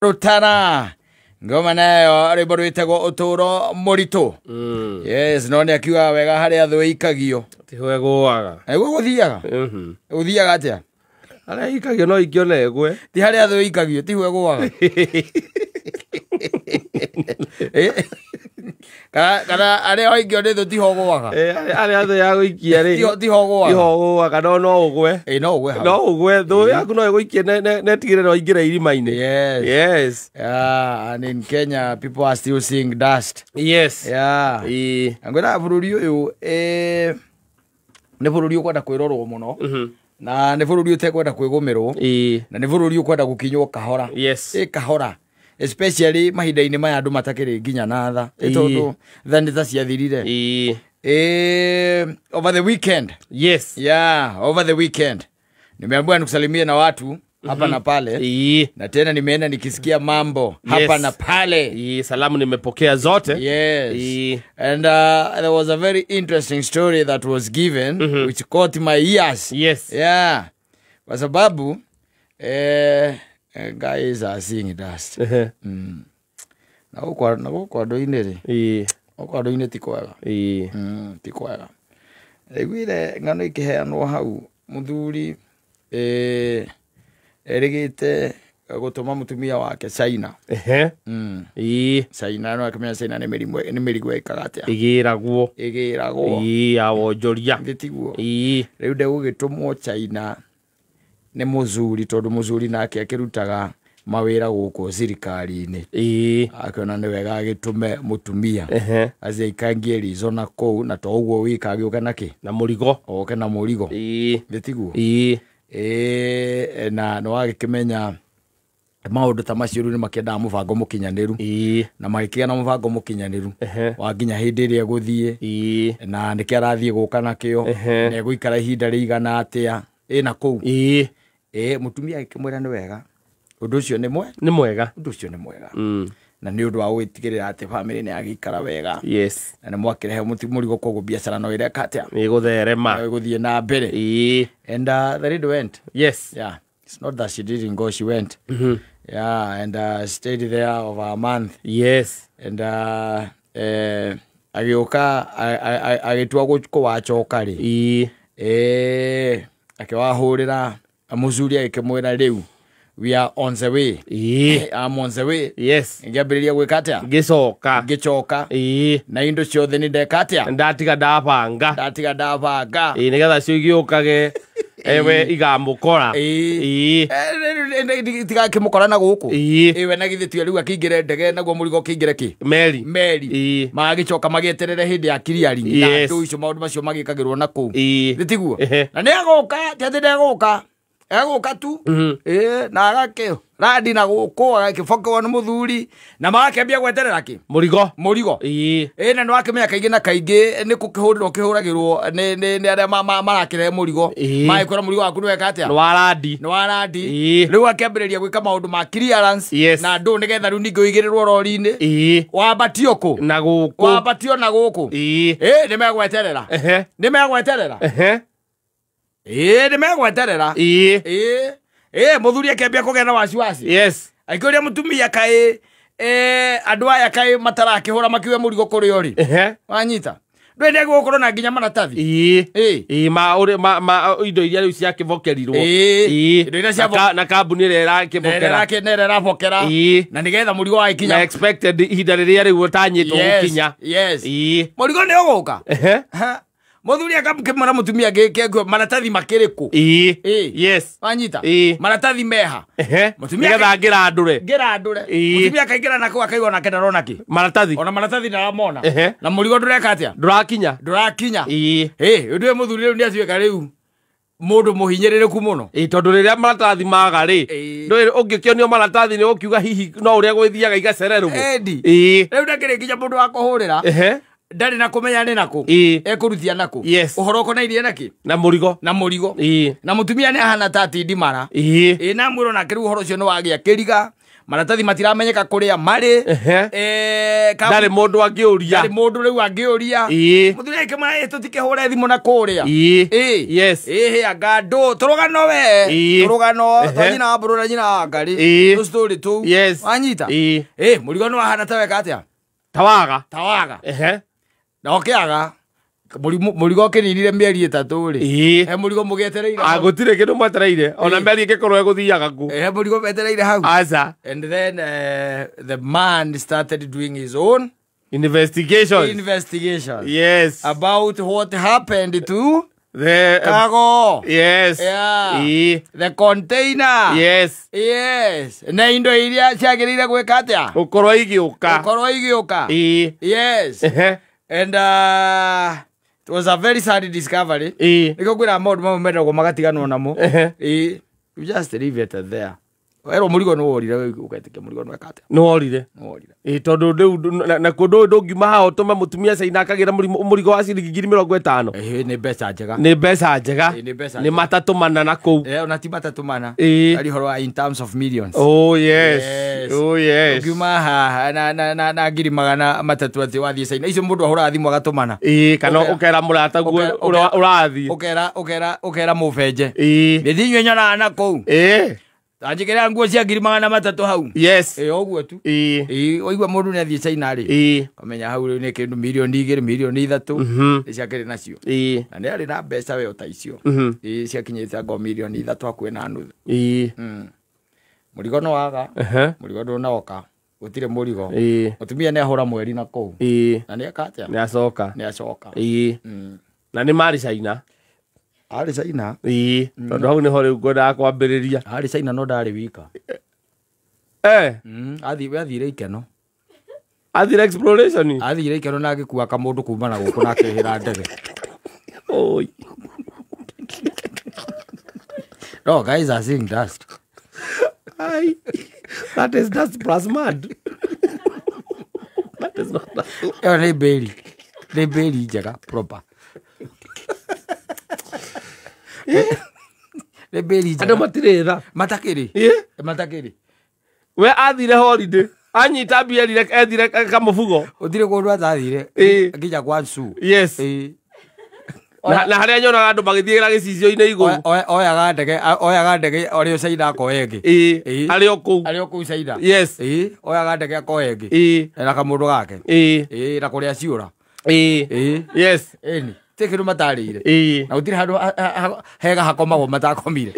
Rutana ngoma nayo rwimbo rwitagwo uturo muritu. Yes, no ni akiuga wega hari athu ikagio tiho gwaga ego guthiaga uthiaga atia ara ikagio no ikione egwe ti hari athu ikagio tiho gwaga kana ari oingio ni thu tiho gwaga ari athu ya guikia ri tiho gwaga no ugwe no ugwe thu yaku no guikia ne tigire no ingira irimaine. Yes and in Kenya people are still seeing dust. Yes angwira bururi uyu ne bururi ukwenda kwirorwo muno na ne bururi utekwenda kwigomerwo na ne bururi ukwenda gukinywo kahora. Yes kahora especially mahinda-ini maya andu matakiri nginya na tha tondu thani ta ciathirire over the weekend. Yes over the weekend nimeambiwa nikusalimie na watu hapa na pale na tena nimeenda nikisikia mambo hapa na pale. Salamu nimepokea zote. And there was a very interesting story that was given which caught my ears. Kwa sababu guys are seeing dust. Na kwa doine ri kwa doine ti kwega ti kwega igwire ngano ikiheanwo hau muthuri erigite gutuma mutumia wake China. China no akamenya China ni mirigo ikagatia igiragwo awonjoria ngitiguo riu ndegugitumwo China ne muzuri tondu muzuri nake akirutaga mawira guku thirikari-ini akona ni wega agitume mutumia azi ikangie rizo na kou na to uguo wikagiuka naki na murigo oke na murigo ngitiguo na no agikimenya maundu ta macio ru ni makenda mubango mukinyaniru na magikia na mubango mukinyaniru wanginya hindi iria guthie na niki arathie guka nakio na guikara ihinda rigana atia na kou mutumia akimwira ni wega undu ucio ni mwega undu ucio ni mwega na ni undu wa gwitigirira ati family ni agikara wega. Na ni mwakirehe murigo koguo biashara no ire katia igutherema guthie na mbere and the lady went. It's not that she didn't go, she went. And stayed there over a month. And agioka agitua guwacoka ri akiwahurira muzuri akimwira riu we are on the way. I'm on the way. Ngambiriria gwikatia gicoka na indo ciothe ni ndekatia ndatiga ndabanga nigetha cio igiukage ewe igamukora tigakimukora na guku we na githitio riu akingire ndege naguo murigo kingire ki meri magicoka magieterere hindi ya kiriari na ndu icio maundu macio magikagirwo na ku gitiguo na ni aguka tiathi ndeguka eguka tu na agake radi na guku agakibokwo ni muthuri na magakembia gweterera ki murigo na no akimenya kaingi na kaingi ni kukihuriro kihuragirwo ni aria marakire murigo maikora murigo waku ni weka atia ni waradi riu akambiriria gwika maundu ma clearance na ndu nigetha riu ningi uigirirwo rori-ini wabatio ku na guku wabatio na guku ni megweterera ni megweterera muthuri akembia kugena wasiwasi aikiuria mutumia kai andu aya kai matarakihura makiwe murigo kuri ori wanyita ndwende gukorwo na nginya maratathi ma indo iria riu cia kivokerirwo indo iria cia na kambuni ira irakivokera na nigetha murigo wa ikinya expected ihinda riria riu utanyitwo gukinya murigo ni uguka muthuri akamukimara mutumia ngekengwe maratathi makiriku wanyita maratathi meha mutumia ngetha ngirandure mutumia kaingira nako akaigwa na kenda rona ki maratathi na ramona na murigo ndureka atia ndurakinya undu muthuri riu ndiaciweka riu mundu muhinyiririku muno tondu riria maratathi maga ri nduri ungikionio maratathi ni ukiuga hihi no uria gwithiaga igacererwo riu ndakiri nginya mundu wa kuhurira ndari na kumenya ni naku ekuruthia naku uhoro ko na irie naki na murigo na mutumia ni ahana tati ndimara na mwiro na kiru uhoro cio no wagia kiriga maratathi matiramenyeka kuria mari ndari mundu angiuria riu angiuria muthuri kama tutikihura thimu na kuria yes angandu turugano we turugano twanyina burura nyina ngari tu story tu wanyita murigo no ahana ta weka atia tawaga na okiaga murigo kininire mieri 3 ri murigo mugetereire gutire kindu matereire ona mieri igikorwo eguthiaga ku murigo metereire hau aza and then the man started doing his own investigation yes about what happened to the cargo yes the container yes na indo iria ciagirire gwika atia ukorwo igiuka yes and it was a very sad discovery niko kwira maundu mamwe mendago magatiganwo namo you just leave it there wero murigo no worire uketike murigo no ekate no worire tondu na kundu ndungima hao tuma mutumia China akagira murigo wa ciringi 50 ni mbeca njega ni matatumana na ku ona ti matatumana ari horo in terms of millions oh yes ngima ha na ngiri magana matatu ati wathie China icio mundu ahura thimu agatumana kana ukera murata guo urathi ukera mubenje ni thinywe nyona na ku Anjikira nguo cia ngiri magana matatu hau yes oguo tu oigwa mundu ni athie China ri kamenya hau ni kindu milioni 2 milioni 3 ciakiri nacio na ni ari na mbeca we ota icio ciakinyite ngo milioni 3 akwe na nuthu murigo no waga murigo ndo oka gutire murigo mutumia ni ahura mweri na ku na ni akatia ni acoka na ni mari China ari China tondu hau ni ho riu ngoda kwambiriria ari China no ndari wika athire ikeno athire exploration athire ikeno na agikua kamundu kuma na guku na akihira ndege oi no guys are seeing dust that is dust plus mud that is not dust they berry jaga proper ando matirira matakiri we athire holiday anyita bielire ethire kamubugo uthire kundu atathire akija kwa nsu yes na haria nyona andu magithiira gicicio-ini iguru oyaga ndege orio China akoenge ario ku China yes oyaga ndege akoenge na kamundu gake na kuria ciura yes eni tekiru matarire na utire handu hega hakomagwo matakomire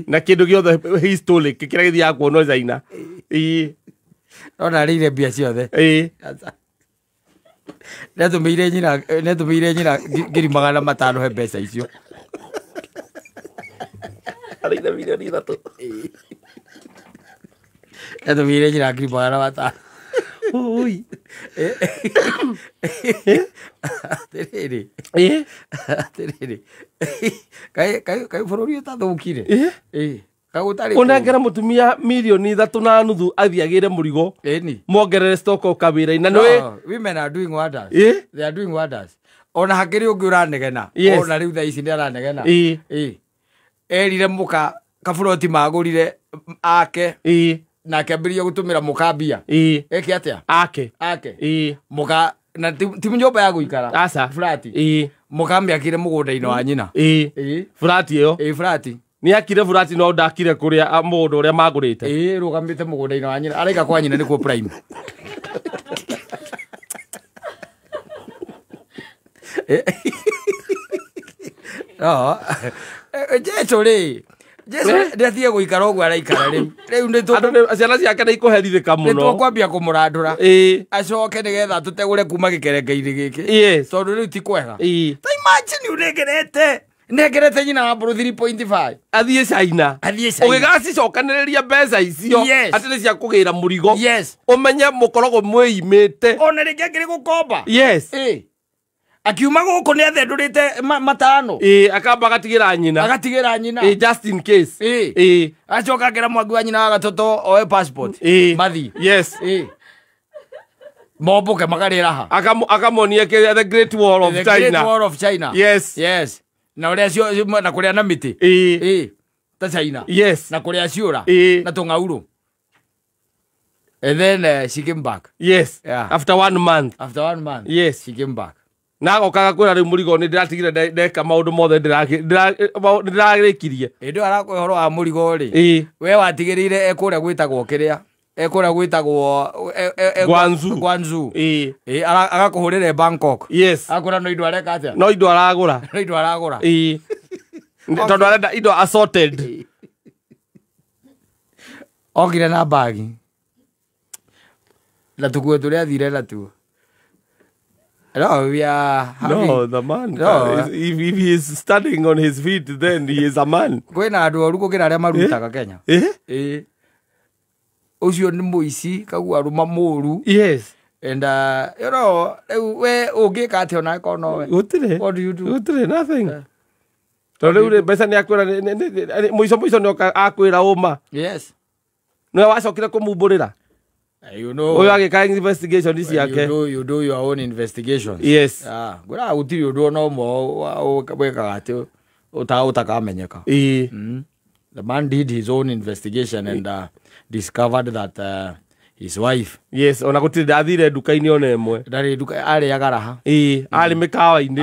na kindu giothe historic kira githia kuono China ona rire bia ciothe netumire nyina ngiri magana matano he mbeca icio arinde milioni 3 netumire nyina ngiri magana matano oi terere kai bururi utathukire kagutari unengera mutumia milioni 3 na nuthu athiagire murigo mongerere stock ukawira ina women are doing wonders they are doing wonders ona hakiri ungi uranegena ona riu tha ici ni aranegena erire muka kaburoti magurire ake na akĩambĩrĩria gũtũmĩra mũkambia eke atia ake muka na timu nyũmba ya gũikara aca flati mũkambi akire mũgũnda-inĩ wa nyina flati ĩyo flati ni akire flati no ndakire kuria mũgũnda ũrĩa magũrĩte rũgamĩte mũgũnda-inĩ wa nyina araika kwa nyina nĩkuo prime Jesu rĩ Jesu ndathie guikara ogwo araikara riu ni tu ciana ciake ni ikuherithika muno ni tukwambia kumurandura acoke nigetha tutegure kuma gikerengeini giki tondu riu ti kwega ta imagine unegerete nyina wa mburu 3.5 athie China ugigacicokaniriria mbeca icio ati ni cia kugira murigo umenye mukoragwo mwĩimĩte ona ringi ngiri gukomba akiuma guku ni athendurite matano akamba agatigira nyina just in case acoka ngira mwangi wa nyina wa gatoto oe passport mathi momboke magarira ha akamonie the Great Wall of China yes na uria cio na kuria na miti ta China na kuria ciura na tung'auru And then she came back. Yes. Yeah. After 1 month. After 1 month. Yes. She came back. Na gokaga kwira ri murigo ni ndiratigire ndeka maundu mothe ndiragikirie. Indu arakwe horo wa murigo ri. We watigirire ekuria gwitagwo kiria. Ekuria gwitagwo Guangzhou. Agakuhurire Bangkok. Yes. Akura no indo areka atia. No indo aragura. No indo aragura. Tondu arenda indo assorted. Ogire na bagi. La tukuo turia thire la tu. No, we are having... No, the man. No. If he is standing on his feet, then he is a man. Kwena andu oru gukira aria marutaga Kenya. Ucio ni muici kagu aruma moru. Yes. And you know, we ugika ati ona ko no we. Gutire. What do you do? Gutire nothing. Tondu ri besa ni akwira muico ni akwira uma. Yes. No wacokire kumumburira. You know. Oyo agika investigation this yake. You do your own investigations. Yes. Gura utiri undu no mo weka ati utakamenyeka. The man did his own investigation and discovered that his wife. Yes, ona gutiri ndathire duka-ini ona emwe. Ndari duka ari agaraha. Ari mikawa-ini.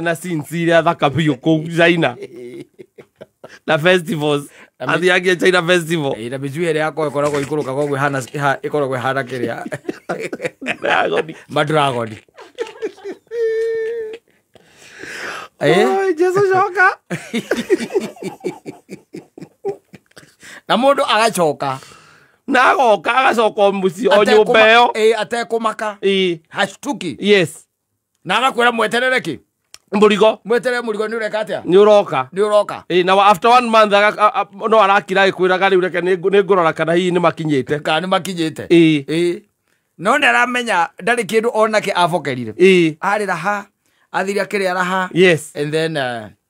Na since iria thaka biu ku China. Na festivals. Athiagia China festival. Ira bijui ere yako ikoragwo ikuruka kogwe hana ikoragwo hana kiria. Madragoni. Ai, Jesus shoka. Na mundu agacoka. Na goka agacoka muci o nyumba yo. Atekumaka. Hashtuki. Yes. Na agakwira mweterere ki? Murigo. Mwetere murigo ni ureka atia? Ni uroka. Ni uroka. Na after 1 month no arakira ikwiraga ri ureke ni ngurora kana hihi ni makinyite. Kana ni makinyite. No ndaramenya ndari kindu onake avokerire. Ari raha. Athira kiria raha. Yes. And then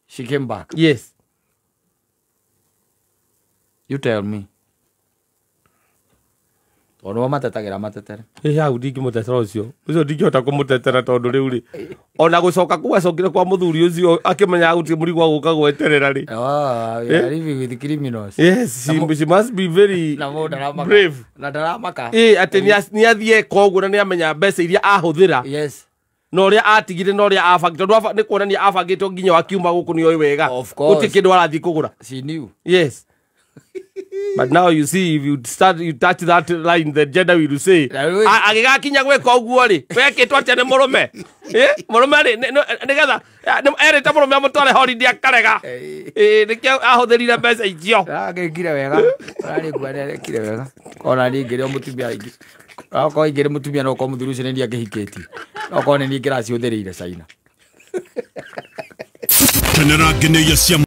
she came back. Yes. You tell me. Ono matetagira matetere. Hau ndingimutetera ucio. Ucio ndingihota kumutetera tondu riu ri. Ona gucoka ku acokire kwa muthuri ucio akimenya guti murigo guka gweterera ri. You are living with criminals. Yes, she must be very brave. Na daramaka. Ati ni athie koguo na ni amenya mbeca iria ahuthira. Yes. No ria atigire no ria afangite tondu ni kuona ni afangite nginya akiuma guku ni oi wega. Guti kindu arathi kugura. She knew. Yes. But now you see, if you touch that line, the gender will say, "Agiga kinya gweka uguo ri, wekitwo atia ni murume." Murume ri nigetha eri ta murume amutware holiday akarega. Nikio ahuthirire mbeca icio. Agekire wega. Ari gware kire wega. Ona ni ngire mutumia ingi. Ako ingire mutumia no ko muthuru ucio ni angihiketi. Ako ni ngira ciuthirire China.